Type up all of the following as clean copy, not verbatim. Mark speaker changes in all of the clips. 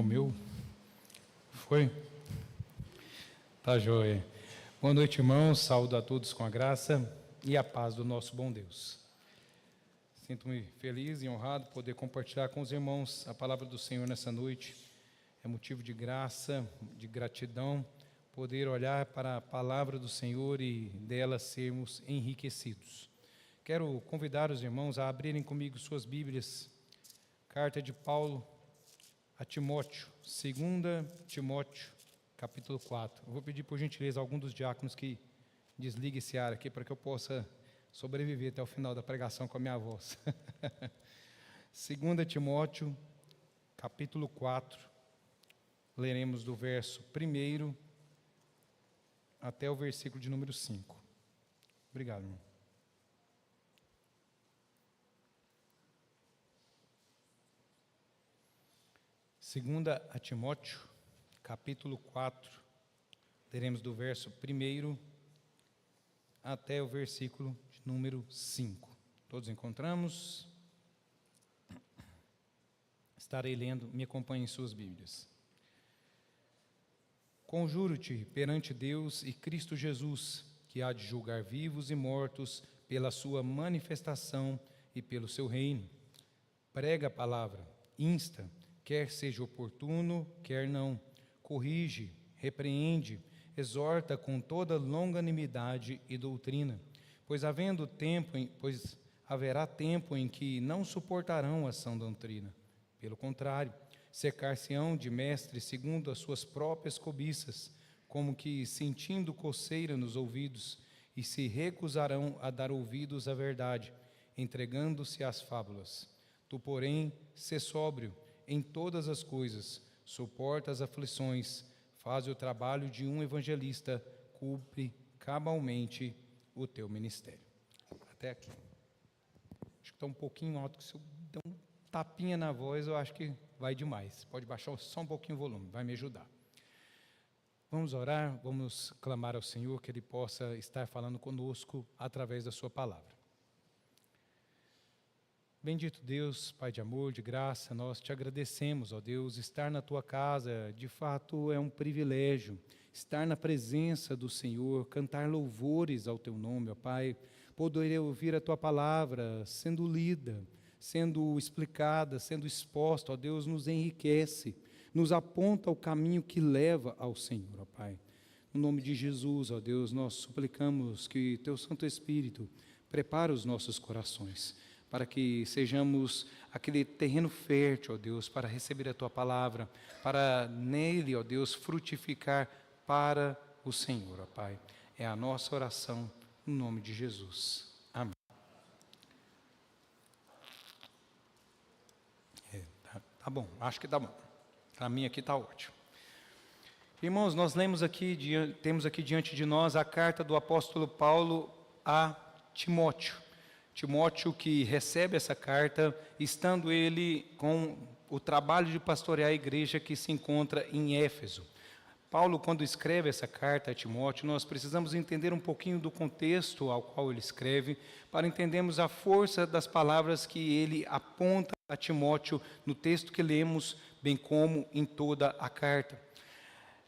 Speaker 1: o meu? Foi? Tá joia. Boa noite, irmãos. Saúdo a todos com a graça e a paz do nosso bom Deus. Sinto-me feliz e honrado poder compartilhar com os irmãos a palavra do Senhor nessa noite. É motivo de graça, de gratidão, poder olhar para a palavra do Senhor e dela sermos enriquecidos. Quero convidar os irmãos a abrirem comigo suas Bíblias. Carta de Paulo a Timóteo, 2 Timóteo, capítulo 4. Eu vou pedir por gentileza a algum dos diáconos que desligue esse ar aqui para que eu possa sobreviver até o final da pregação com a minha voz. 2 Timóteo, capítulo 4, leremos do verso 1 até o versículo de número 5. Obrigado, irmão. 2 a Timóteo, capítulo 4, leremos do verso 1 até o versículo de número 5. Todos encontramos? Estarei lendo, me acompanhem em suas Bíblias. Conjuro-te perante Deus e Cristo Jesus, que há de julgar vivos e mortos pela sua manifestação e pelo seu reino. Prega a palavra, insta, quer seja oportuno, quer não, corrige, repreende, exorta com toda longanimidade e doutrina, pois haverá tempo em que não suportarão a sã doutrina. Pelo contrário, cercar-se-ão de mestres segundo as suas próprias cobiças, como que sentindo coceira nos ouvidos, e se recusarão a dar ouvidos à verdade, entregando-se às fábulas. Tu, porém, sê sóbrio em todas as coisas, suporta as aflições, faz o trabalho de um evangelista, cumpre cabalmente o teu ministério. Até aqui. Acho que está um pouquinho alto, que se eu der um tapinha na voz, eu acho que vai demais. Pode baixar só um pouquinho o volume, vai me ajudar. Vamos orar, vamos clamar ao Senhor que Ele possa estar falando conosco através da sua palavra. Bendito Deus, Pai de amor, de graça, nós te agradecemos, ó Deus, estar na tua casa, de fato é um privilégio, estar na presença do Senhor, cantar louvores ao teu nome, ó Pai, poder ouvir a tua palavra sendo lida, sendo explicada, sendo exposta, ó Deus, nos enriquece, nos aponta o caminho que leva ao Senhor, ó Pai. No nome de Jesus, ó Deus, nós suplicamos que teu Santo Espírito prepare os nossos corações, para que sejamos aquele terreno fértil, ó Deus, para receber a Tua palavra, para nele, ó Deus, frutificar para o Senhor, ó Pai. É a nossa oração, no nome de Jesus. Amém. Tá bom, acho que tá bom. Para mim aqui está ótimo. Irmãos, nós temos aqui diante de nós a carta do apóstolo Paulo a Timóteo. Timóteo que recebe essa carta, estando ele com o trabalho de pastorear a igreja que se encontra em Éfeso. Paulo, quando escreve essa carta a Timóteo, nós precisamos entender um pouquinho do contexto ao qual ele escreve, para entendermos a força das palavras que ele aponta a Timóteo no texto que lemos, bem como em toda a carta.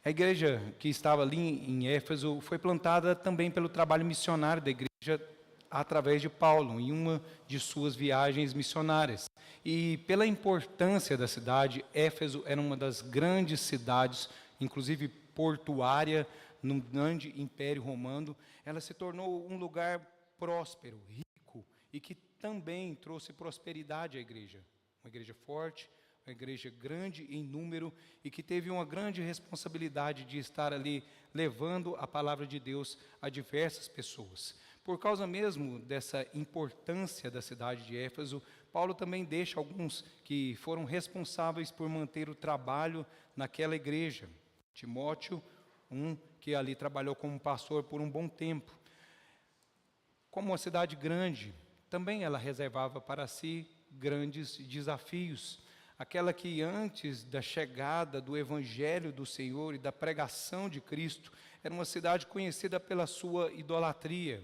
Speaker 1: A igreja que estava ali em Éfeso foi plantada também pelo trabalho missionário da igreja através de Paulo, em uma de suas viagens missionárias. E pela importância da cidade, Éfeso era uma das grandes cidades, inclusive portuária, no grande Império Romano. Ela se tornou um lugar próspero, rico, e que também trouxe prosperidade à igreja. Uma igreja forte, uma igreja grande em número e que teve uma grande responsabilidade de estar ali levando a palavra de Deus a diversas pessoas. Por causa mesmo dessa importância da cidade de Éfeso, Paulo também deixa alguns que foram responsáveis por manter o trabalho naquela igreja. Timóteo, que ali trabalhou como pastor por um bom tempo. Como uma cidade grande, também ela reservava para si grandes desafios. Aquela que antes da chegada do Evangelho do Senhor e da pregação de Cristo, era uma cidade conhecida pela sua idolatria,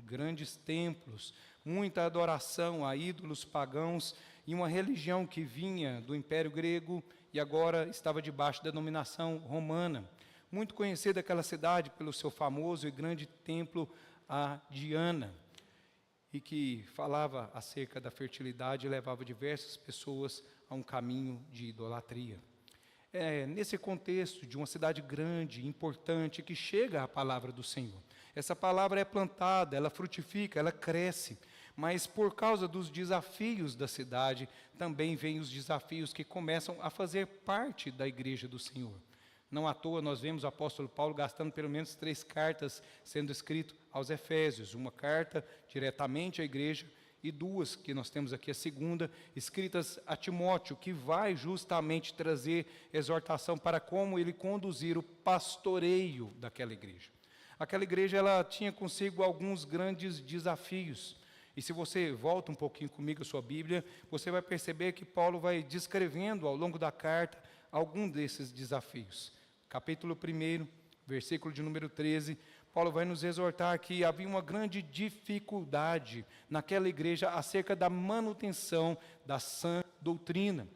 Speaker 1: grandes templos, muita adoração a ídolos pagãos e uma religião que vinha do Império Grego e agora estava debaixo da dominação romana. Muito conhecida aquela cidade pelo seu famoso e grande templo a Diana, e que falava acerca da fertilidade e levava diversas pessoas a um caminho de idolatria. É nesse contexto de uma cidade grande, importante, que chega a palavra do Senhor. Essa palavra é plantada, ela frutifica, ela cresce, mas por causa dos desafios da cidade, também vêm os desafios que começam a fazer parte da igreja do Senhor. Não à toa nós vemos o apóstolo Paulo gastando pelo menos 3 cartas sendo escrito aos Efésios, uma carta diretamente à igreja e 2, que nós temos aqui a segunda, escritas a Timóteo, que vai justamente trazer exortação para como ele conduzir o pastoreio daquela igreja. Aquela igreja ela tinha consigo alguns grandes desafios. E se você volta um pouquinho comigo a sua Bíblia, você vai perceber que Paulo vai descrevendo ao longo da carta algum desses desafios. Capítulo 1, versículo de número 13, Paulo vai nos exortar que havia uma grande dificuldade naquela igreja acerca da manutenção da sã doutrina.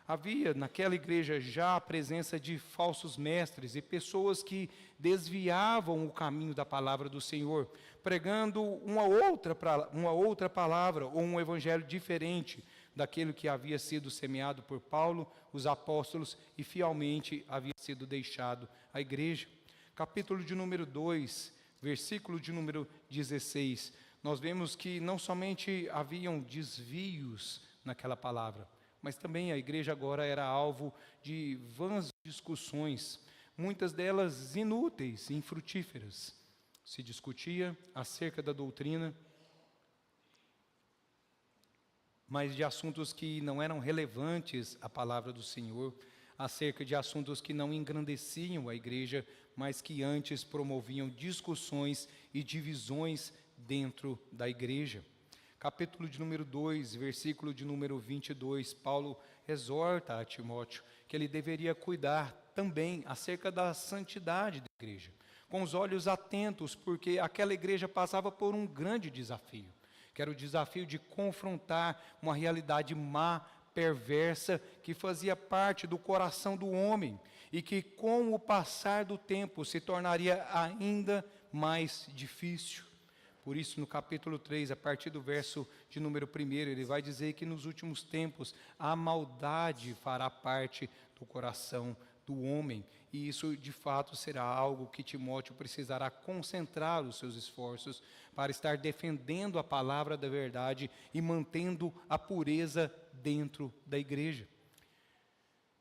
Speaker 1: Havia naquela igreja já a presença de falsos mestres e pessoas que desviavam o caminho da palavra do Senhor, pregando uma outra palavra ou um evangelho diferente daquele que havia sido semeado por Paulo, os apóstolos, e fielmente havia sido deixado à igreja. Capítulo de número 2, versículo de número 16, nós vemos que não somente haviam desvios naquela palavra, mas também a igreja agora era alvo de vãs discussões, muitas delas inúteis, infrutíferas. Se discutia acerca da doutrina, mas de assuntos que não eram relevantes à palavra do Senhor, acerca de assuntos que não engrandeciam a igreja, mas que antes promoviam discussões e divisões dentro da igreja. Capítulo de número 2, versículo de número 22, Paulo exorta a Timóteo que ele deveria cuidar também acerca da santidade da igreja, com os olhos atentos, porque aquela igreja passava por um grande desafio, que era o desafio de confrontar uma realidade má, perversa, que fazia parte do coração do homem e que com o passar do tempo se tornaria ainda mais difícil. Por isso, no capítulo 3, a partir do verso de número 1, ele vai dizer que nos últimos tempos a maldade fará parte do coração do homem, e isso de fato será algo que Timóteo precisará concentrar os seus esforços para estar defendendo a palavra da verdade e mantendo a pureza dentro da igreja.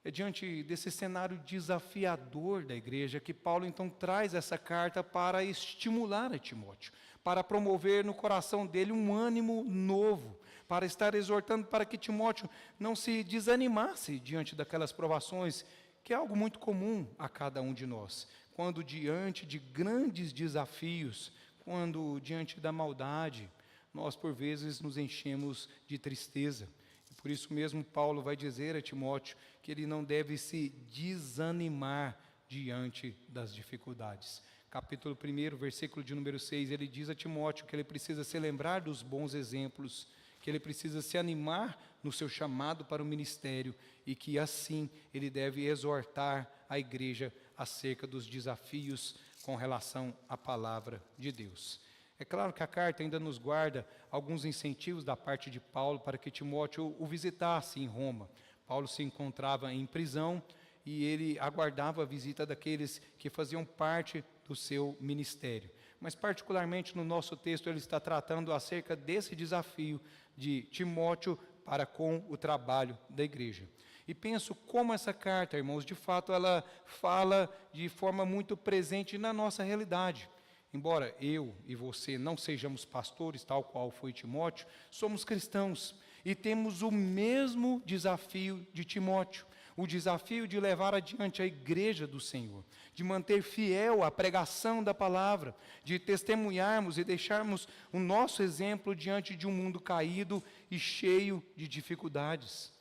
Speaker 1: É diante desse cenário desafiador da igreja que Paulo então traz essa carta para estimular a Timóteo, para promover no coração dele um ânimo novo, para estar exortando para que Timóteo não se desanimasse diante daquelas provações, que é algo muito comum a cada um de nós. Quando diante de grandes desafios, quando diante da maldade, nós por vezes nos enchemos de tristeza. E por isso mesmo Paulo vai dizer a Timóteo que ele não deve se desanimar diante das dificuldades. Capítulo 1, versículo de número 6, ele diz a Timóteo que ele precisa se lembrar dos bons exemplos, que ele precisa se animar no seu chamado para o ministério e que assim ele deve exortar a igreja acerca dos desafios com relação à palavra de Deus. É claro que a carta ainda nos guarda alguns incentivos da parte de Paulo para que Timóteo o visitasse em Roma. Paulo se encontrava em prisão e ele aguardava a visita daqueles que faziam parte do seu ministério. Mas particularmente no nosso texto ele está tratando acerca desse desafio de Timóteo para com o trabalho da igreja. E penso como essa carta, irmãos, de fato ela fala de forma muito presente na nossa realidade. Embora eu e você não sejamos pastores, tal qual foi Timóteo, somos cristãos e temos o mesmo desafio de Timóteo, o desafio de levar adiante a igreja do Senhor, de manter fiel a pregação da palavra, de testemunharmos e deixarmos o nosso exemplo diante de um mundo caído e cheio de dificuldades.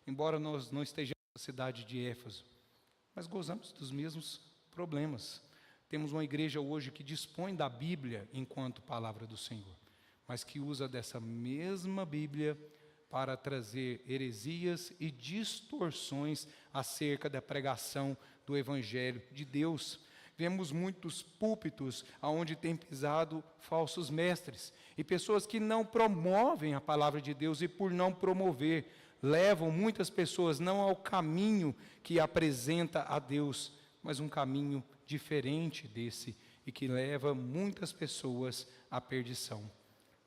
Speaker 1: Embora nós não estejamos na cidade de Éfeso, mas gozamos dos mesmos problemas. Temos uma igreja hoje que dispõe da Bíblia enquanto palavra do Senhor, mas que usa dessa mesma Bíblia para trazer heresias e distorções acerca da pregação do Evangelho de Deus. Vemos muitos púlpitos onde tem pisado falsos mestres e pessoas que não promovem a palavra de Deus e, por não promover, levam muitas pessoas não ao caminho que apresenta a Deus, mas um caminho diferente desse e que leva muitas pessoas à perdição.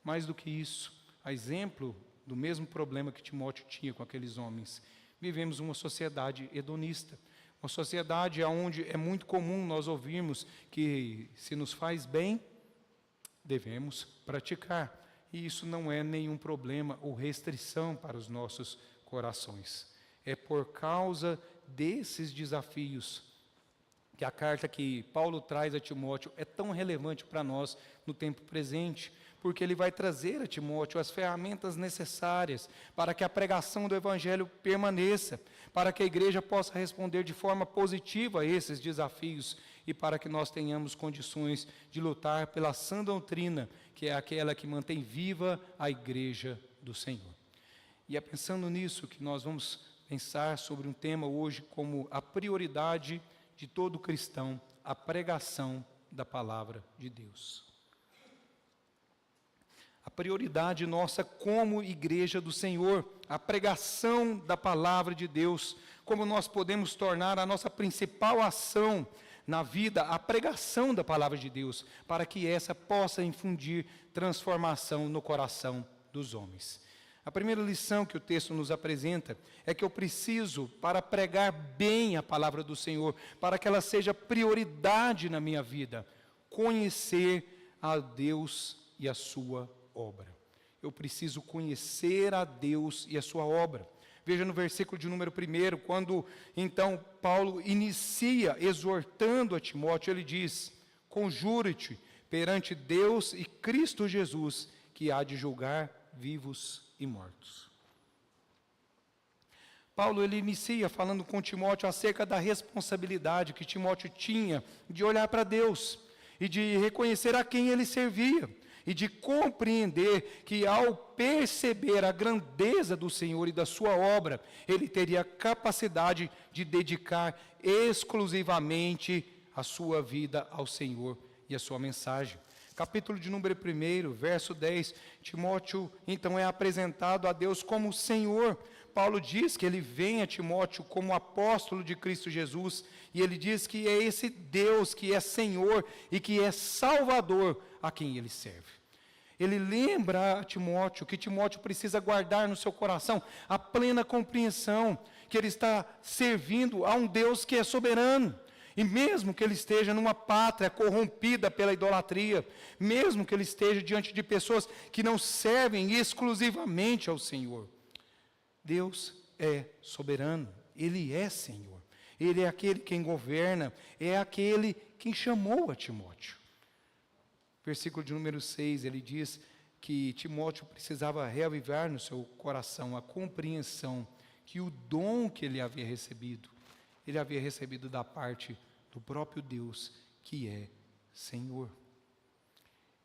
Speaker 1: Mais do que isso, a exemplo do mesmo problema que Timóteo tinha com aqueles homens, vivemos uma sociedade hedonista, uma sociedade onde é muito comum nós ouvirmos que se nos faz bem, devemos praticar. E isso não é nenhum problema ou restrição para os nossos corações. É por causa desses desafios que a carta que Paulo traz a Timóteo é tão relevante para nós no tempo presente, porque ele vai trazer a Timóteo as ferramentas necessárias para que a pregação do Evangelho permaneça, para que a igreja possa responder de forma positiva a esses desafios e para que nós tenhamos condições de lutar pela sã doutrina, que é aquela que mantém viva a igreja do Senhor. E é pensando nisso que nós vamos pensar sobre um tema hoje como a prioridade de todo cristão, a pregação da palavra de Deus. A prioridade nossa como igreja do Senhor, a pregação da palavra de Deus, como nós podemos tornar a nossa principal ação na vida, a pregação da palavra de Deus, para que essa possa infundir transformação no coração dos homens. A primeira lição que o texto nos apresenta é que eu preciso, para pregar bem a palavra do Senhor, para que ela seja prioridade na minha vida, conhecer a Deus e a sua obra. Eu preciso conhecer a Deus e a sua obra. Veja no versículo de número 1, quando então Paulo inicia exortando a Timóteo, ele diz: conjure-te perante Deus e Cristo Jesus, que há de julgar vivos e mortos. Paulo ele inicia falando com Timóteo acerca da responsabilidade que Timóteo tinha de olhar para Deus e de reconhecer a quem ele servia e de compreender que ao perceber a grandeza do Senhor e da sua obra, ele teria capacidade de dedicar exclusivamente a sua vida ao Senhor e a sua mensagem. Capítulo de número 1, verso 10, Timóteo então é apresentado a Deus como Senhor. Paulo diz que ele vem a Timóteo como apóstolo de Cristo Jesus, e ele diz que é esse Deus que é Senhor e que é Salvador a quem ele serve. Ele lembra a Timóteo que Timóteo precisa guardar no seu coração a plena compreensão que ele está servindo a um Deus que é soberano. E mesmo que ele esteja numa pátria corrompida pela idolatria, mesmo que ele esteja diante de pessoas que não servem exclusivamente ao Senhor, Deus é soberano, Ele é Senhor. Ele é aquele quem governa, é aquele quem chamou a Timóteo. Versículo de número 6, ele diz que Timóteo precisava reavivar no seu coração a compreensão que o dom que ele havia recebido da parte do próprio Deus, que é Senhor.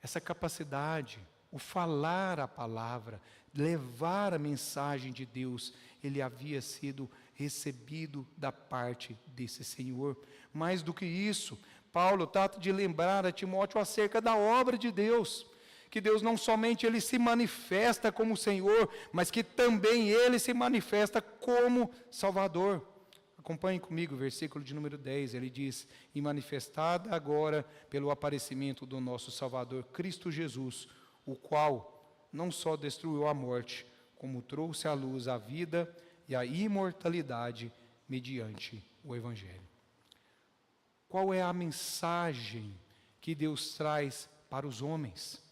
Speaker 1: Essa capacidade, o falar a palavra, levar a mensagem de Deus, ele havia sido recebido da parte desse Senhor. Mais do que isso, Paulo trata de lembrar a Timóteo acerca da obra de Deus, que Deus não somente ele se manifesta como Senhor, mas que também ele se manifesta como Salvador. Acompanhe comigo o versículo de número 10, ele diz: e manifestada agora pelo aparecimento do nosso Salvador Cristo Jesus, o qual não só destruiu a morte, como trouxe à luz a vida e a imortalidade mediante o Evangelho. Qual é a mensagem que Deus traz para os homens?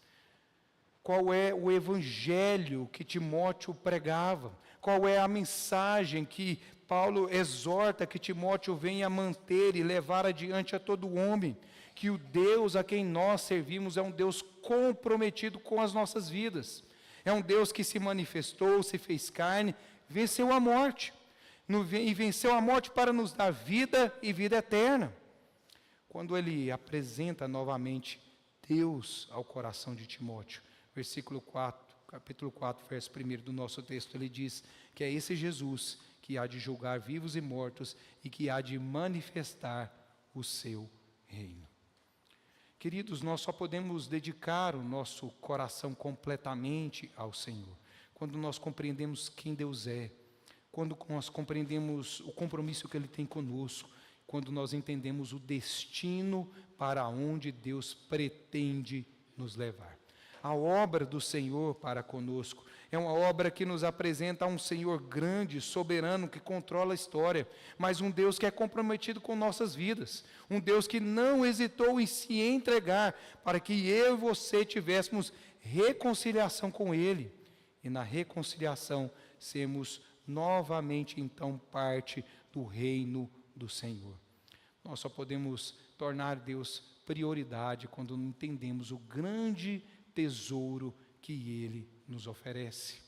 Speaker 1: Qual é o Evangelho que Timóteo pregava? Qual é a mensagem que Paulo exorta que Timóteo venha manter e levar adiante a todo homem? Que o Deus a quem nós servimos é um Deus comprometido com as nossas vidas. É um Deus que se manifestou, se fez carne, venceu a morte. E venceu a morte para nos dar vida e vida eterna. Quando ele apresenta novamente Deus ao coração de Timóteo, versículo 4, capítulo 4, verso 1 do nosso texto, ele diz que é esse Jesus que há de julgar vivos e mortos e que há de manifestar o seu reino. Queridos, nós só podemos dedicar o nosso coração completamente ao Senhor quando nós compreendemos quem Deus é, quando nós compreendemos o compromisso que Ele tem conosco, quando nós entendemos o destino para onde Deus pretende nos levar. A obra do Senhor para conosco é uma obra que nos apresenta um Senhor grande, soberano, que controla a história, mas um Deus que é comprometido com nossas vidas, um Deus que não hesitou em se entregar para que eu e você tivéssemos reconciliação com Ele, e na reconciliação sermos novamente então parte do reino do Senhor. Nós só podemos tornar Deus prioridade quando entendemos o grande tesouro que Ele nos oferece.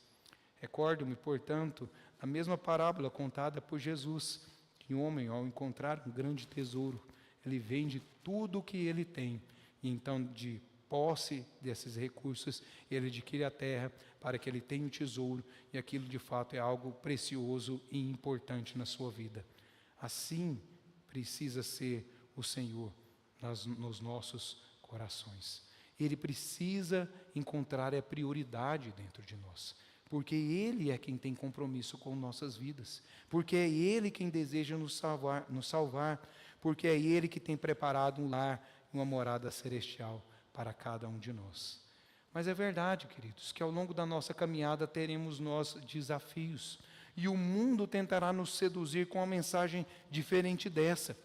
Speaker 1: Recordo-me, portanto, a mesma parábola contada por Jesus, que um homem, ao encontrar um grande tesouro, ele vende tudo o que ele tem, e então, de posse desses recursos, ele adquire a terra para que ele tenha o tesouro, e aquilo de fato é algo precioso e importante na sua vida. Assim precisa ser o Senhor nos nossos corações. Ele precisa encontrar a prioridade dentro de nós, porque Ele é quem tem compromisso com nossas vidas, porque é Ele quem deseja nos salvar, porque é Ele que tem preparado um lar, uma morada celestial para cada um de nós. Mas é verdade, queridos, que ao longo da nossa caminhada teremos nós desafios, e o mundo tentará nos seduzir com uma mensagem diferente dessa.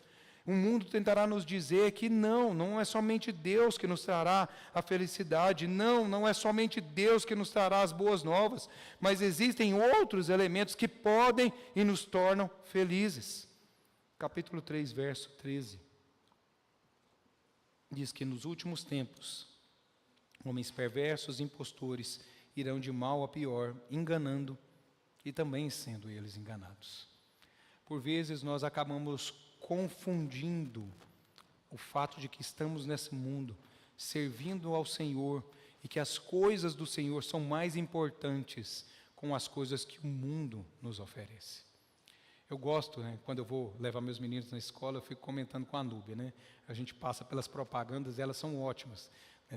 Speaker 1: O mundo tentará nos dizer que não é somente Deus que nos trará a felicidade, não é somente Deus que nos trará as boas novas, mas existem outros elementos que podem e nos tornam felizes. Capítulo 3, verso 13. Diz que nos últimos tempos, homens perversos e impostores irão de mal a pior, enganando e também sendo eles enganados. Por vezes nós acabamos confundindo o fato de que estamos nesse mundo, servindo ao Senhor, e que as coisas do Senhor são mais importantes com as coisas que o mundo nos oferece. Eu gosto, quando eu vou levar meus meninos na escola, eu fico comentando com a Núbia, A gente passa pelas propagandas, elas são ótimas.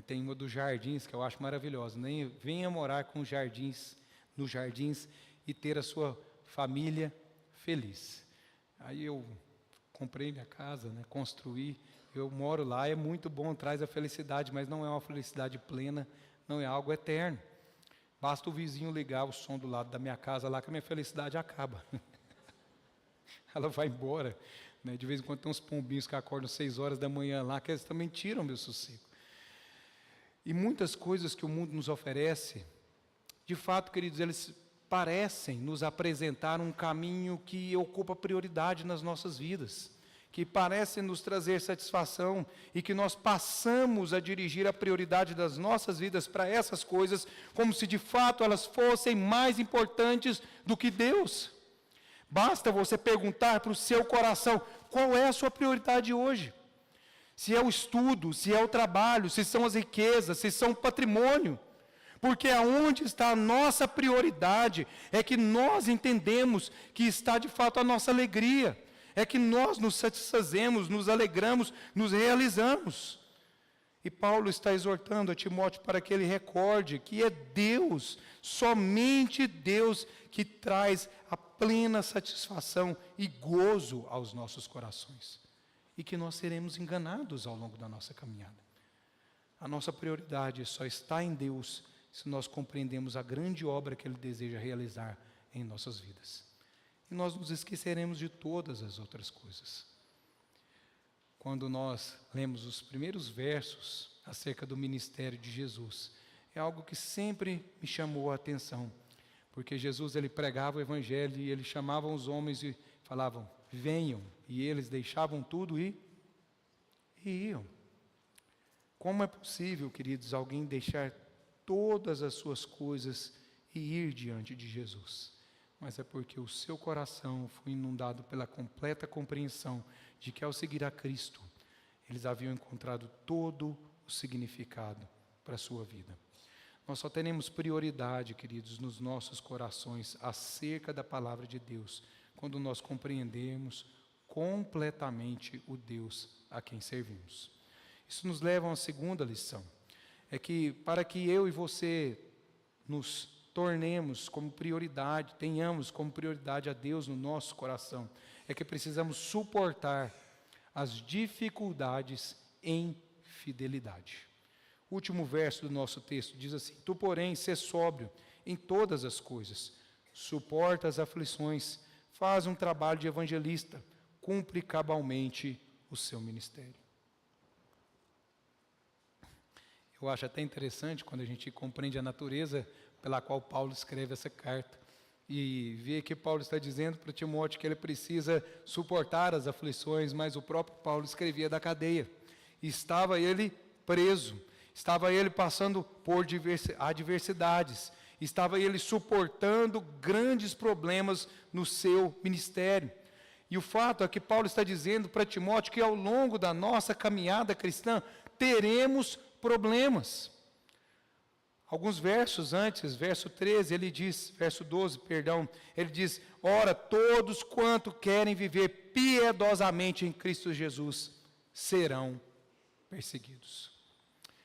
Speaker 1: Tem uma dos jardins que eu acho maravilhosa. Venha morar com jardins, nos jardins, e ter a sua família feliz. Aí eu comprei minha casa, construí, eu moro lá, é muito bom, traz a felicidade, mas não é uma felicidade plena, não é algo eterno. Basta o vizinho ligar o som do lado da minha casa lá, que a minha felicidade acaba. Ela vai embora. De vez em quando tem uns pombinhos que acordam 6 horas da manhã lá, que eles também tiram meu sossego. E muitas coisas que o mundo nos oferece, de fato, queridos, eles parecem nos apresentar um caminho que ocupa prioridade nas nossas vidas, que parecem nos trazer satisfação, e que nós passamos a dirigir a prioridade das nossas vidas para essas coisas, como se de fato elas fossem mais importantes do que Deus. Basta você perguntar para o seu coração, qual é a sua prioridade hoje? Se é o estudo, se é o trabalho, se são as riquezas, se são o patrimônio. Porque aonde está a nossa prioridade é que nós entendemos que está de fato a nossa alegria. É que nós nos satisfazemos, nos alegramos, nos realizamos. E Paulo está exortando a Timóteo para que ele recorde que é Deus, somente Deus, que traz a plena satisfação e gozo aos nossos corações. E que nós seremos enganados ao longo da nossa caminhada. A nossa prioridade só está em Deus se nós compreendemos a grande obra que Ele deseja realizar em nossas vidas. E nós nos esqueceremos de todas as outras coisas. Quando nós lemos os primeiros versos acerca do ministério de Jesus, é algo que sempre me chamou a atenção, porque Jesus ele pregava o evangelho e ele chamava os homens e falavam, venham, e eles deixavam tudo e iam. Como é possível, queridos, alguém deixar todas as suas coisas e ir diante de Jesus? Mas é porque o seu coração foi inundado pela completa compreensão de que ao seguir a Cristo, eles haviam encontrado todo o significado para a sua vida. Nós só teremos prioridade, queridos, nos nossos corações acerca da palavra de Deus, quando nós compreendemos completamente o Deus a quem servimos. Isso nos leva a uma segunda lição, é que para que eu e você nos tornemos como prioridade, tenhamos como prioridade a Deus no nosso coração, é que precisamos suportar as dificuldades em fidelidade. O último verso do nosso texto diz assim: tu, porém, sê sóbrio em todas as coisas, suporta as aflições, faz um trabalho de evangelista, cumpre cabalmente o seu ministério. Eu acho até interessante quando a gente compreende a natureza pela qual Paulo escreve essa carta e vê que Paulo está dizendo para Timóteo que ele precisa suportar as aflições, mas o próprio Paulo escrevia da cadeia. E estava ele preso, estava ele passando por adversidades, estava ele suportando grandes problemas no seu ministério. E o fato é que Paulo está dizendo para Timóteo que ao longo da nossa caminhada cristã teremos problemas. Alguns versos antes, verso 13, ele diz, verso 12, perdão, ele diz: ora, todos quanto querem viver piedosamente em Cristo Jesus serão perseguidos.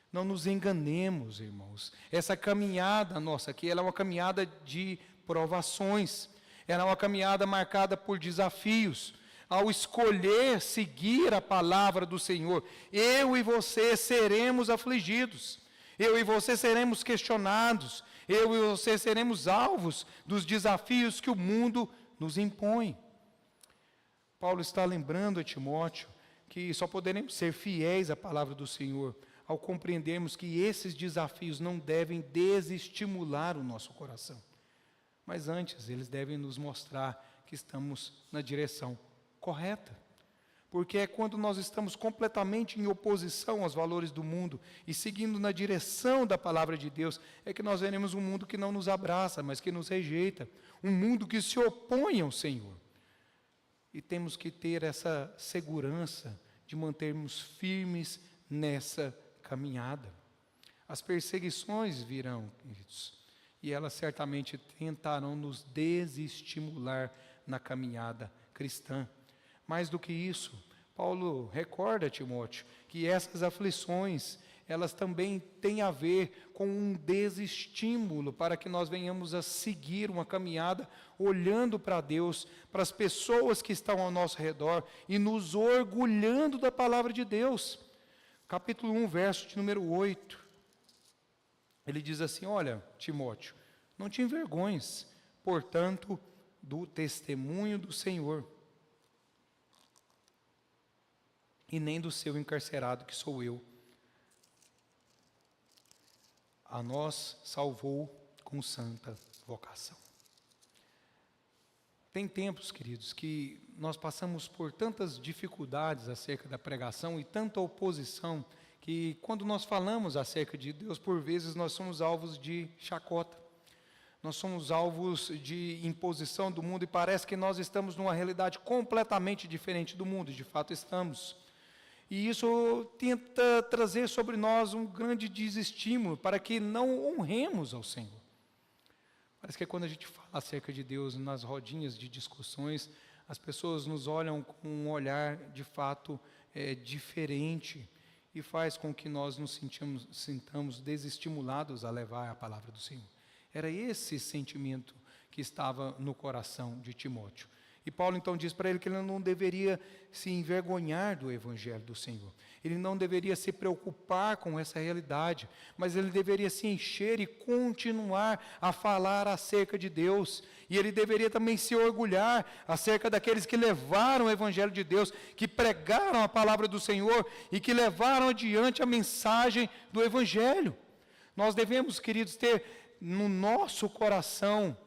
Speaker 1: Não nos enganemos, irmãos. Essa caminhada nossa aqui, ela é uma caminhada de provações. Ela é uma caminhada marcada por desafios. Ao escolher seguir a palavra do Senhor, eu e você seremos afligidos. Eu e você seremos questionados. Eu e você seremos alvos dos desafios que o mundo nos impõe. Paulo está lembrando a Timóteo que só poderemos ser fiéis à palavra do Senhor ao compreendermos que esses desafios não devem desestimular o nosso coração. Mas antes, eles devem nos mostrar que estamos na direção correta. Porque é quando nós estamos completamente em oposição aos valores do mundo e seguindo na direção da palavra de Deus, é que nós veremos um mundo que não nos abraça, mas que nos rejeita. Um mundo que se opõe ao Senhor. E temos que ter essa segurança de mantermos firmes nessa caminhada. As perseguições virão, queridos, e elas certamente tentarão nos desestimular na caminhada cristã. Mais do que isso, Paulo recorda a Timóteo que essas aflições, elas também têm a ver com um desestímulo para que nós venhamos a seguir uma caminhada olhando para Deus, para as pessoas que estão ao nosso redor e nos orgulhando da palavra de Deus. Capítulo 1, verso de número 8. Ele diz assim: olha, Timóteo, não te envergonhes, portanto, do testemunho do Senhor, e nem do seu encarcerado, que sou eu. A nós salvou com santa vocação. Tem tempos, queridos, que nós passamos por tantas dificuldades acerca da pregação e tanta oposição, que quando nós falamos acerca de Deus, por vezes nós somos alvos de chacota. Nós somos alvos de imposição do mundo e parece que nós estamos numa realidade completamente diferente do mundo, de fato estamos. E isso tenta trazer sobre nós um grande desestímulo para que não honremos ao Senhor. Parece que quando a gente fala acerca de Deus nas rodinhas de discussões, as pessoas nos olham com um olhar de fato diferente e faz com que nós nos sintamos desestimulados a levar a palavra do Senhor. Era esse sentimento que estava no coração de Timóteo. E Paulo então diz para ele que ele não deveria se envergonhar do Evangelho do Senhor. Ele não deveria se preocupar com essa realidade, mas ele deveria se encher e continuar a falar acerca de Deus. E ele deveria também se orgulhar acerca daqueles que levaram o Evangelho de Deus, que pregaram a palavra do Senhor e que levaram adiante a mensagem do Evangelho. Nós devemos, queridos, ter no nosso coração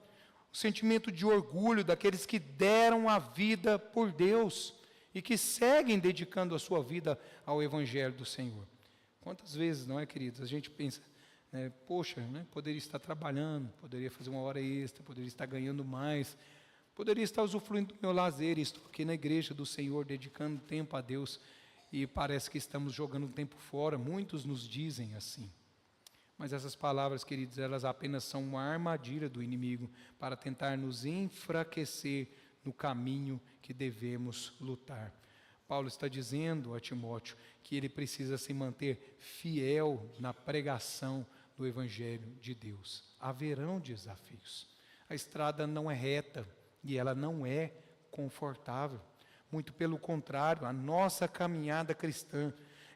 Speaker 1: o sentimento de orgulho daqueles que deram a vida por Deus e que seguem dedicando a sua vida ao Evangelho do Senhor. Quantas vezes, não é, queridos, a gente pensa, poxa, poderia estar trabalhando, poderia fazer uma hora extra, poderia estar ganhando mais, poderia estar usufruindo do meu lazer, e estou aqui na igreja do Senhor, dedicando tempo a Deus, e parece que estamos jogando tempo fora. Muitos nos dizem assim. Mas essas palavras, queridos, elas apenas são uma armadilha do inimigo para tentar nos enfraquecer no caminho que devemos lutar. Paulo está dizendo a Timóteo que ele precisa se manter fiel na pregação do Evangelho de Deus. Haverão desafios. A estrada não é reta e ela não é confortável. Muito pelo contrário, a nossa caminhada cristã,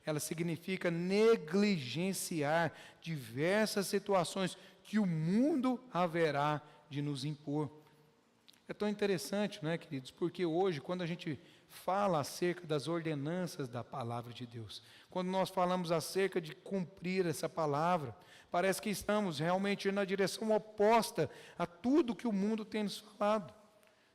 Speaker 1: ela significa negligenciar diversas situações que o mundo haverá de nos impor. É tão interessante, não é, queridos? Porque hoje, quando a gente fala acerca das ordenanças da palavra de Deus, quando nós falamos acerca de cumprir essa palavra, parece que estamos realmente na direção oposta a tudo que o mundo tem nos falado.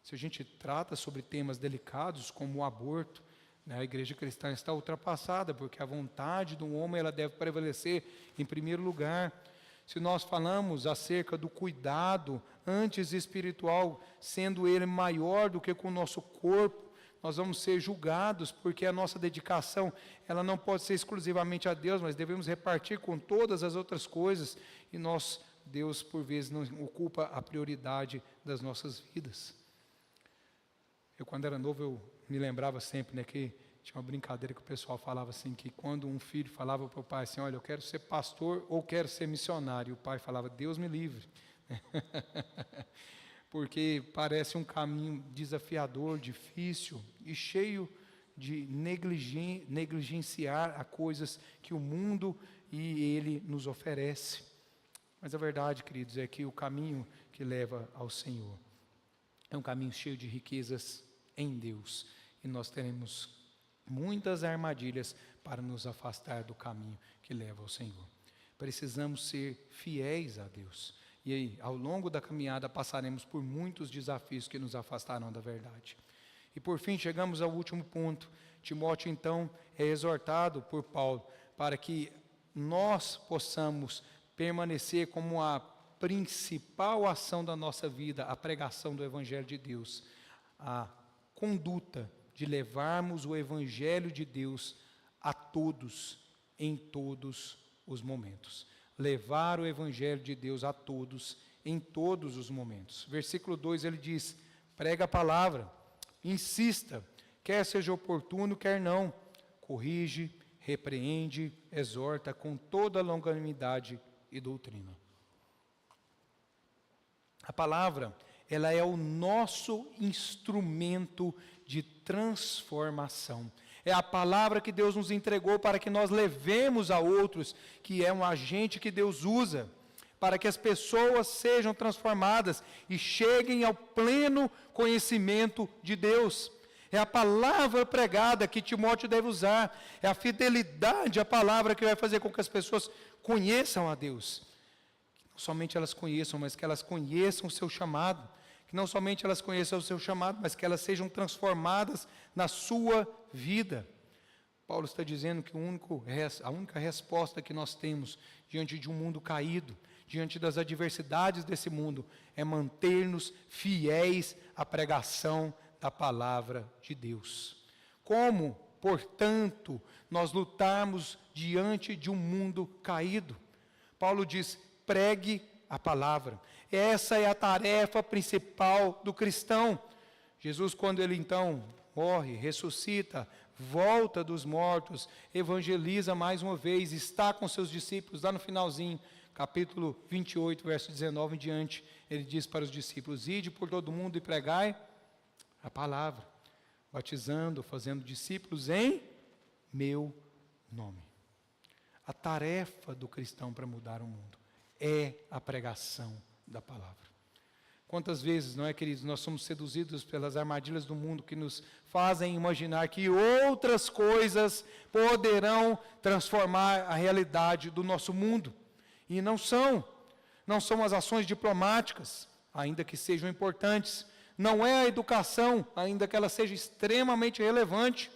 Speaker 1: Se a gente trata sobre temas delicados como o aborto, a igreja cristã está ultrapassada, porque a vontade do homem ela deve prevalecer em primeiro lugar. Se nós falamos acerca do cuidado antes espiritual, sendo ele maior do que com o nosso corpo, nós vamos ser julgados, porque a nossa dedicação ela não pode ser exclusivamente a Deus, mas devemos repartir com todas as outras coisas, e Deus por vezes não ocupa a prioridade das nossas vidas. Eu quando era novo, eu me lembrava sempre, que tinha uma brincadeira que o pessoal falava assim, que quando um filho falava para o pai assim, olha, eu quero ser pastor ou quero ser missionário, e o pai falava, Deus me livre. Porque parece um caminho desafiador, difícil e cheio de negligenciar a coisas que o mundo e ele nos oferece. Mas a verdade, queridos, é que o caminho que leva ao Senhor é um caminho cheio de riquezas em Deus. E nós teremos muitas armadilhas para nos afastar do caminho que leva ao Senhor. Precisamos ser fiéis a Deus. E aí, ao longo da caminhada, passaremos por muitos desafios que nos afastarão da verdade. E por fim, chegamos ao último ponto. Timóteo, então, é exortado por Paulo para que nós possamos permanecer como a principal ação da nossa vida, a pregação do Evangelho de Deus, a conduta de levarmos o Evangelho de Deus a todos, em todos os momentos. Levar o Evangelho de Deus a todos, em todos os momentos. Versículo 2, ele diz, prega a palavra, insista, quer seja oportuno, quer não, corrige, repreende, exorta com toda longanimidade e doutrina. A palavra, ela é o nosso instrumento de transformação. É a palavra que Deus nos entregou para que nós levemos a outros, que é um agente que Deus usa, para que as pessoas sejam transformadas e cheguem ao pleno conhecimento de Deus. É a palavra pregada que Timóteo deve usar, é a fidelidade à palavra que vai fazer com que as pessoas conheçam a Deus. Que não somente elas conheçam, mas que elas conheçam o seu chamado. Que não somente elas conheçam o seu chamado, mas que elas sejam transformadas na sua vida. Paulo está dizendo que a única resposta que nós temos diante de um mundo caído, diante das adversidades desse mundo, é manter-nos fiéis à pregação da palavra de Deus. Como, portanto, nós lutarmos diante de um mundo caído? Paulo diz, pregue a palavra. Essa é a tarefa principal do cristão. Jesus, quando ele então morre, ressuscita, volta dos mortos, evangeliza mais uma vez, está com seus discípulos, lá no finalzinho, capítulo 28, verso 19 em diante, ele diz para os discípulos, ide por todo mundo e pregai a palavra, batizando, fazendo discípulos em meu nome. A tarefa do cristão para mudar o mundo é a pregação da palavra. Quantas vezes, não é, queridos, nós somos seduzidos pelas armadilhas do mundo que nos fazem imaginar que outras coisas poderão transformar a realidade do nosso mundo. E não são as ações diplomáticas, ainda que sejam importantes, não é a educação, ainda que ela seja extremamente relevante,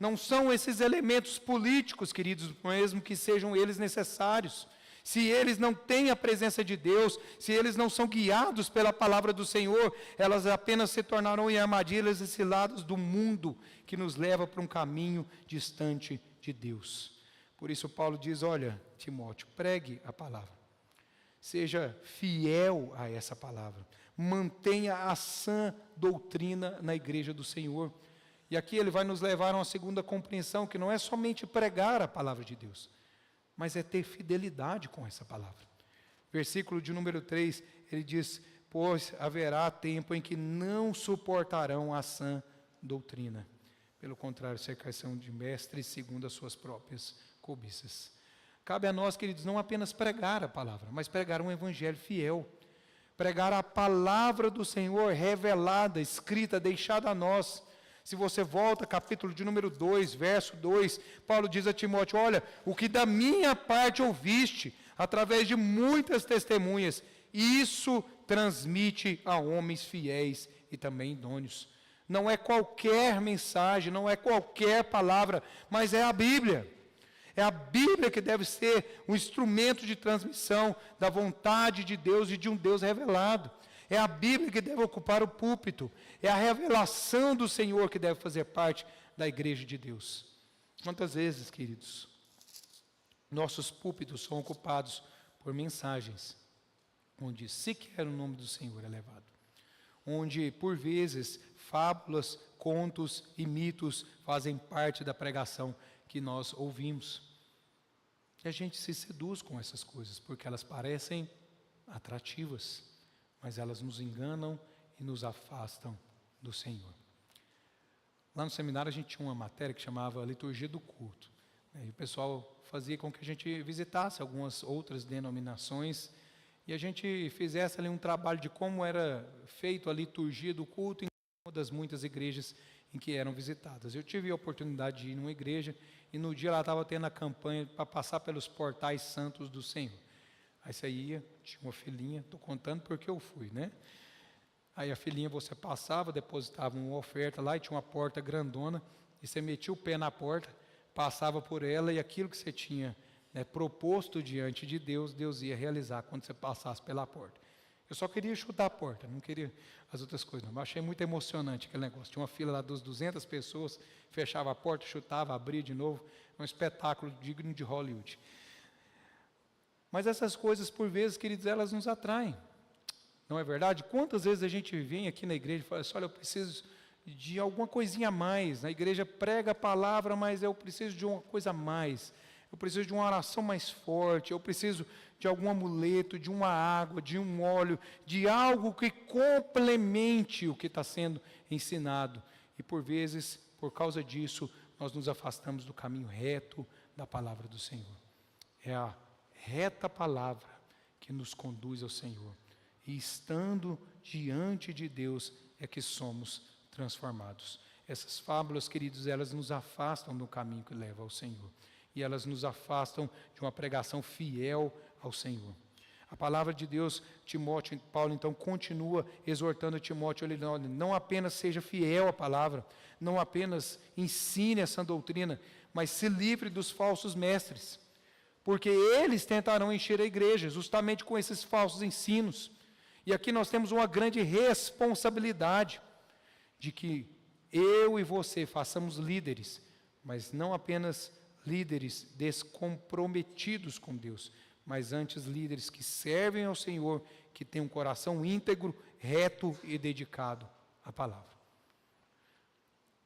Speaker 1: não são esses elementos políticos, queridos, mesmo que sejam eles necessários. Se eles não têm a presença de Deus, se eles não são guiados pela palavra do Senhor, elas apenas se tornarão em armadilhas e ciladas do mundo que nos leva para um caminho distante de Deus. Por isso Paulo diz, olha, Timóteo, pregue a palavra. Seja fiel a essa palavra. Mantenha a sã doutrina na igreja do Senhor. E aqui ele vai nos levar a uma segunda compreensão, que não é somente pregar a palavra de Deus, mas é ter fidelidade com essa palavra. Versículo de número 3, ele diz, pois haverá tempo em que não suportarão a sã doutrina. Pelo contrário, cercação de mestres segundo as suas próprias cobiças. Cabe a nós, queridos, não apenas pregar a palavra, mas pregar um evangelho fiel. Pregar a palavra do Senhor revelada, escrita, deixada a nós. Se você volta, capítulo de número 2, verso 2, Paulo diz a Timóteo, olha, o que da minha parte ouviste, através de muitas testemunhas, isso transmite a homens fiéis e também idôneos. Não é qualquer mensagem, não é qualquer palavra, mas é a Bíblia. É a Bíblia que deve ser um instrumento de transmissão da vontade de Deus e de um Deus revelado. É a Bíblia que deve ocupar o púlpito. É a revelação do Senhor que deve fazer parte da igreja de Deus. Quantas vezes, queridos, nossos púlpitos são ocupados por mensagens onde sequer o nome do Senhor é levado. Onde, por vezes, fábulas, contos e mitos fazem parte da pregação que nós ouvimos. E a gente se seduz com essas coisas, porque elas parecem atrativas, mas elas nos enganam e nos afastam do Senhor. Lá no seminário a gente tinha uma matéria que chamava Liturgia do Culto. E o pessoal fazia com que a gente visitasse algumas outras denominações e a gente fizesse ali um trabalho de como era feito a liturgia do culto em uma das muitas igrejas em que eram visitadas. Eu tive a oportunidade de ir numa igreja e no dia ela estava tendo a campanha para passar pelos portais santos do Senhor. Aí você ia, tinha uma filhinha, estou contando porque eu fui, né? Aí a filhinha você passava, depositava uma oferta lá e tinha uma porta grandona, e você metia o pé na porta, passava por ela e aquilo que você tinha proposto diante de Deus, Deus ia realizar quando você passasse pela porta. Eu só queria chutar a porta, não queria as outras coisas. Não. Eu achei muito emocionante aquele negócio. Tinha uma fila lá das 200 pessoas, fechava a porta, chutava, abria de novo. Um espetáculo digno de Hollywood. Mas essas coisas, por vezes, queridos, elas nos atraem. Não é verdade? Quantas vezes a gente vem aqui na igreja e fala assim, olha, eu preciso de alguma coisinha a mais. A igreja prega a palavra, mas eu preciso de uma coisa a mais. Eu preciso de uma oração mais forte, eu preciso de algum amuleto, de uma água, de um óleo, de algo que complemente o que está sendo ensinado. E por vezes, por causa disso, nós nos afastamos do caminho reto da palavra do Senhor. É a reta palavra que nos conduz ao Senhor. E estando diante de Deus é que somos transformados. Essas fábulas, queridos, elas nos afastam do caminho que leva ao Senhor. E elas nos afastam de uma pregação fiel ao Senhor. A palavra de Deus, Timóteo, Paulo então continua exortando Timóteo, ele não apenas seja fiel à palavra, não apenas ensine essa doutrina, mas se livre dos falsos mestres, porque eles tentarão encher a igreja justamente com esses falsos ensinos. E aqui nós temos uma grande responsabilidade de que eu e você façamos líderes, mas não apenas líderes descomprometidos com Deus, mas antes líderes que servem ao Senhor, que têm um coração íntegro, reto e dedicado à palavra.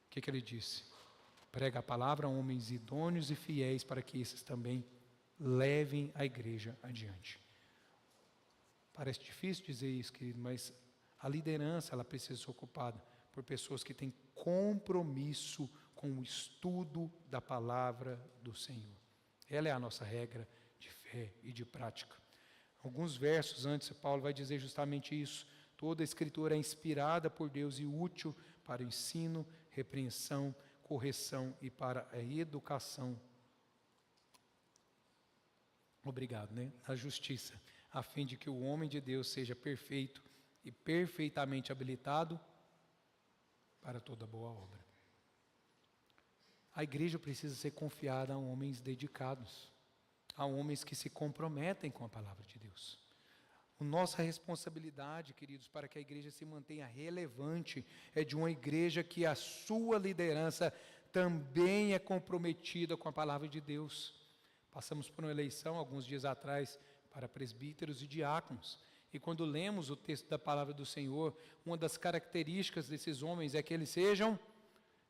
Speaker 1: O que ele disse? Prega a palavra a homens idôneos e fiéis para que esses também levem a igreja adiante. Parece difícil dizer isso, querido, mas a liderança ela precisa ser ocupada por pessoas que têm compromisso com o estudo da palavra do Senhor. Ela é a nossa regra de fé e de prática. Alguns versos antes, Paulo vai dizer justamente isso. Toda a Escritura é inspirada por Deus e útil para o ensino, repreensão, correção e para a educação. Obrigado, né? A justiça, a fim de que o homem de Deus seja perfeito e perfeitamente habilitado para toda boa obra. A igreja precisa ser confiada a homens dedicados, a homens que se comprometem com a palavra de Deus. A nossa responsabilidade, queridos, para que a igreja se mantenha relevante, é de uma igreja que a sua liderança também é comprometida com a palavra de Deus. Passamos por uma eleição, alguns dias atrás, para presbíteros e diáconos. E quando lemos o texto da palavra do Senhor, uma das características desses homens é que eles sejam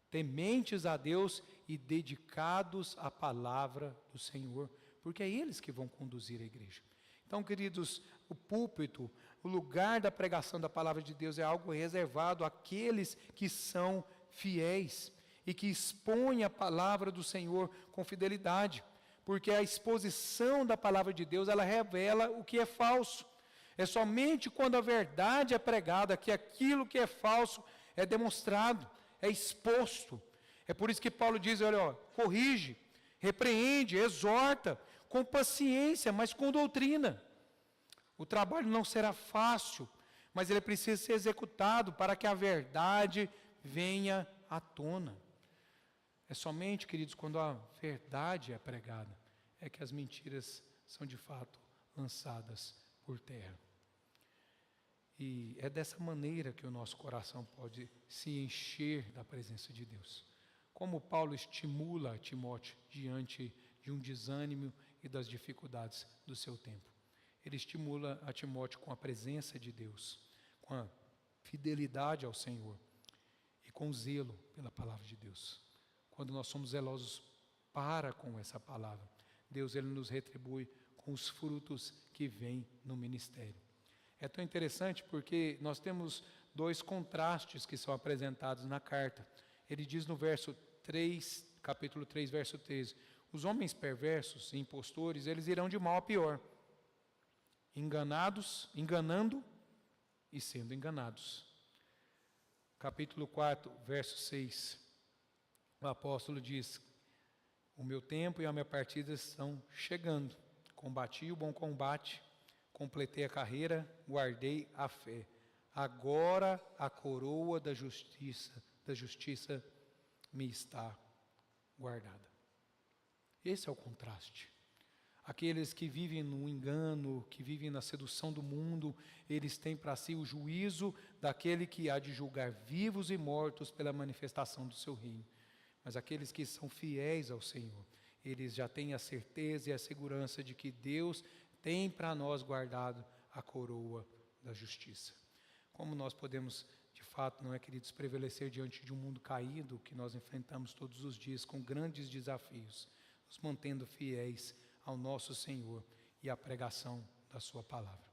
Speaker 1: tementes a Deus e dedicados à palavra do Senhor, porque é eles que vão conduzir a igreja. Então, queridos, o púlpito, o lugar da pregação da palavra de Deus é algo reservado àqueles que são fiéis e que expõem a palavra do Senhor com fidelidade, porque a exposição da palavra de Deus, ela revela o que é falso. É somente quando a verdade é pregada que aquilo que é falso é demonstrado, é exposto. É por isso que Paulo diz, olha, corrige, repreende, exorta, com paciência, mas com doutrina. O trabalho não será fácil, mas ele precisa ser executado para que a verdade venha à tona. É somente, queridos, quando a verdade é pregada, é que as mentiras são de fato lançadas por terra. E é dessa maneira que o nosso coração pode se encher da presença de Deus. Como Paulo estimula Timóteo diante de um desânimo e das dificuldades do seu tempo. Ele estimula a Timóteo com a presença de Deus, com a fidelidade ao Senhor e com zelo pela palavra de Deus. Quando nós somos zelosos para com essa palavra, Deus ele nos retribui com os frutos que vêm no ministério. É tão interessante porque nós temos dois contrastes que são apresentados na carta. Ele diz no verso 3, capítulo 3, verso 13, os homens perversos e impostores, eles irão de mal a pior, enganando e sendo enganados. Capítulo 4, verso 6, o apóstolo diz, o meu tempo e a minha partida estão chegando, combati o bom combate, completei a carreira, guardei a fé. Agora a coroa da justiça me está guardada. Esse é o contraste. Aqueles que vivem no engano, que vivem na sedução do mundo, eles têm para si o juízo daquele que há de julgar vivos e mortos pela manifestação do seu reino. Mas aqueles que são fiéis ao Senhor, eles já têm a certeza e a segurança de que Deus tem para nós guardado a coroa da justiça. Como nós podemos, de fato, não é, queridos, prevalecer diante de um mundo caído que nós enfrentamos todos os dias com grandes desafios, nos mantendo fiéis ao nosso Senhor e à pregação da sua palavra.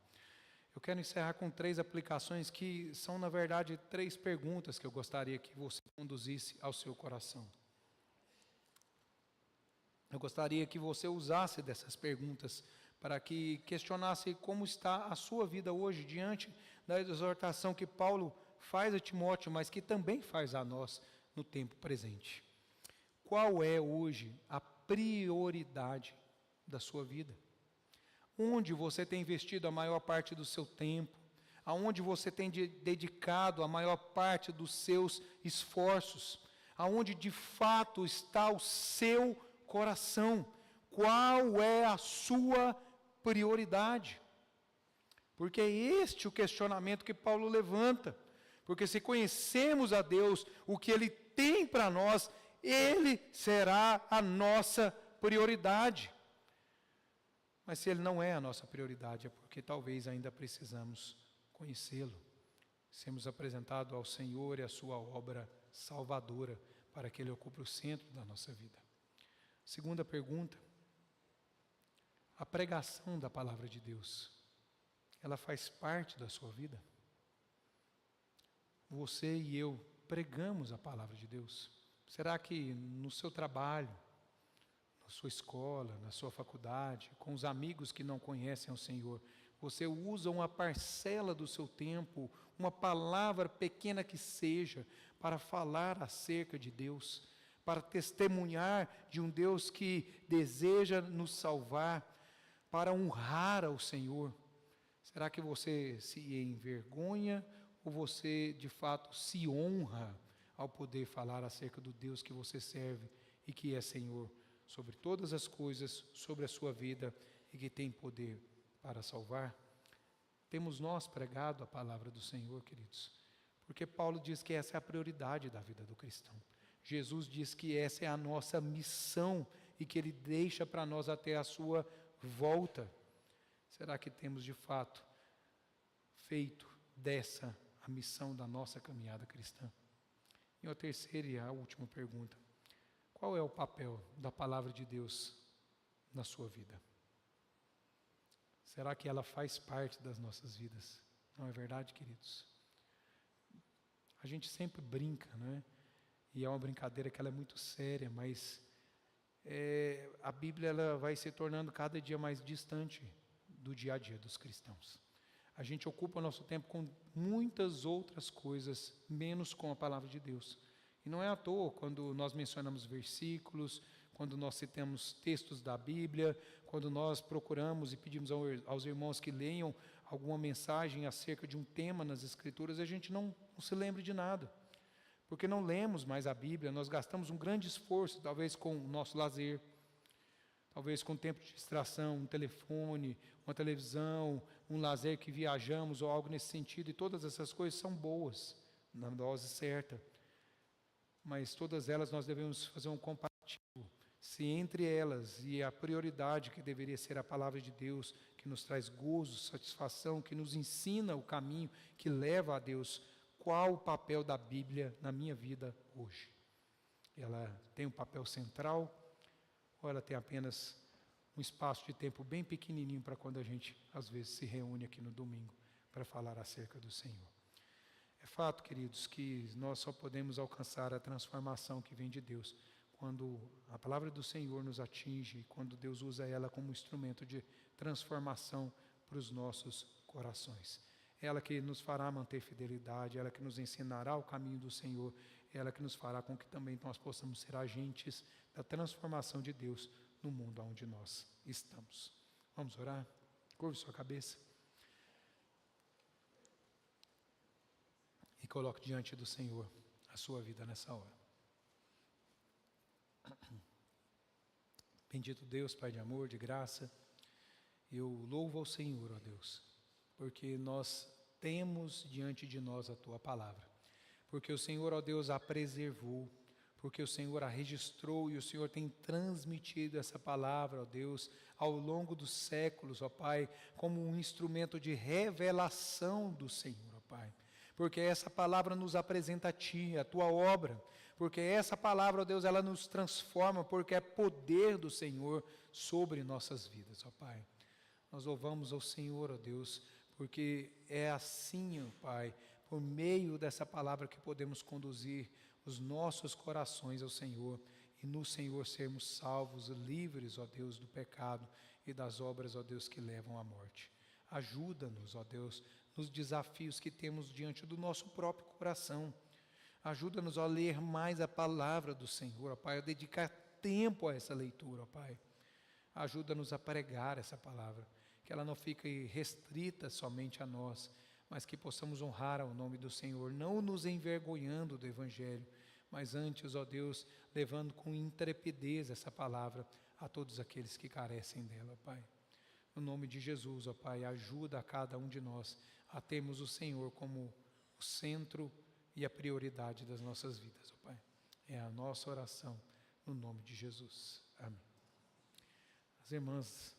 Speaker 1: Eu quero encerrar com 3 aplicações que são, na verdade, 3 perguntas que eu gostaria que você conduzisse ao seu coração. Eu gostaria que você usasse dessas perguntas para que questionasse como está a sua vida hoje diante da exortação que Paulo faz a Timóteo, mas que também faz a nós no tempo presente. Qual é hoje a prioridade da sua vida? Onde você tem investido a maior parte do seu tempo? Aonde você tem dedicado a maior parte dos seus esforços? Aonde de fato está o seu coração? Qual é a sua prioridade? Porque é este o questionamento que Paulo levanta. Porque se conhecemos a Deus, o que Ele tem para nós, Ele será a nossa prioridade. Mas se Ele não é a nossa prioridade, é porque talvez ainda precisamos conhecê-lo. Sermos apresentados ao Senhor e a sua obra salvadora, para que Ele ocupe o centro da nossa vida. Segunda pergunta, a pregação da palavra de Deus, ela faz parte da sua vida? Você e eu pregamos a palavra de Deus? Será que no seu trabalho, na sua escola, na sua faculdade, com os amigos que não conhecem o Senhor, você usa uma parcela do seu tempo, uma palavra pequena que seja, para falar acerca de Deus, para testemunhar de um Deus que deseja nos salvar, para honrar ao Senhor? Será que você se envergonha ou você de fato se honra ao poder falar acerca do Deus que você serve e que é Senhor sobre todas as coisas, sobre a sua vida e que tem poder para salvar? Temos nós pregado a palavra do Senhor, queridos? Porque Paulo diz que essa é a prioridade da vida do cristão. Jesus diz que essa é a nossa missão e que Ele deixa para nós até a sua volta. Será que temos de fato feito dessa a missão da nossa caminhada cristã? E a terceira e a última pergunta: qual é o papel da palavra de Deus na sua vida? Será que ela faz parte das nossas vidas? Não é verdade, queridos? A gente sempre brinca, né? E é uma brincadeira que ela é muito séria, mas a Bíblia ela vai se tornando cada dia mais distante do dia a dia dos cristãos. A gente ocupa o nosso tempo com muitas outras coisas, menos com a palavra de Deus. E não é à toa quando nós mencionamos versículos, quando nós citamos textos da Bíblia, quando nós procuramos e pedimos aos irmãos que leiam alguma mensagem acerca de um tema nas Escrituras, a gente não se lembra de nada. Porque não lemos mais a Bíblia, nós gastamos um grande esforço, talvez com o nosso lazer, talvez com tempo de distração, um telefone, uma televisão, um lazer que viajamos ou algo nesse sentido, e todas essas coisas são boas, na dose certa. Mas todas elas nós devemos fazer um comparativo. Se entre elas e a prioridade que deveria ser a palavra de Deus, que nos traz gozo, satisfação, que nos ensina o caminho que leva a Deus, qual o papel da Bíblia na minha vida hoje? Ela tem um papel central ou ela tem apenas um espaço de tempo bem pequenininho para quando a gente às vezes se reúne aqui no domingo para falar acerca do Senhor? É fato, queridos, que nós só podemos alcançar a transformação que vem de Deus quando a palavra do Senhor nos atinge, quando Deus usa ela como instrumento de transformação para os nossos corações. Ela que nos fará manter fidelidade, ela que nos ensinará o caminho do Senhor, ela que nos fará com que também nós possamos ser agentes da transformação de Deus no mundo onde nós estamos. Vamos orar? Curve sua cabeça e coloque diante do Senhor a sua vida nessa hora. Bendito Deus, Pai de amor, de graça, eu louvo ao Senhor, ó Deus, porque nós temos diante de nós a Tua palavra, porque o Senhor, ó Deus, a preservou, porque o Senhor a registrou e o Senhor tem transmitido essa palavra, ó Deus, ao longo dos séculos, ó Pai, como um instrumento de revelação do Senhor, ó Pai. Porque essa palavra nos apresenta a Ti, a Tua obra, porque essa palavra, ó Deus, ela nos transforma, porque é poder do Senhor sobre nossas vidas, ó Pai. Nós louvamos ao Senhor, ó Deus, porque é assim, ó Pai, por meio dessa palavra que podemos conduzir os nossos corações ao Senhor, e no Senhor sermos salvos, livres, ó Deus, do pecado e das obras, ó Deus, que levam à morte. Ajuda-nos, ó Deus, nos desafios que temos diante do nosso próprio coração. Ajuda-nos a ler mais a palavra do Senhor, ó Pai, a dedicar tempo a essa leitura, ó Pai. Ajuda-nos a pregar essa palavra, que ela não fique restrita somente a nós, mas que possamos honrar ao nome do Senhor, não nos envergonhando do Evangelho, mas antes, ó Deus, levando com intrepidez essa palavra a todos aqueles que carecem dela, ó Pai. No nome de Jesus, ó Pai, ajuda a cada um de nós a termos o Senhor como o centro e a prioridade das nossas vidas, ó Pai. É a nossa oração, no nome de Jesus. Amém. As irmãs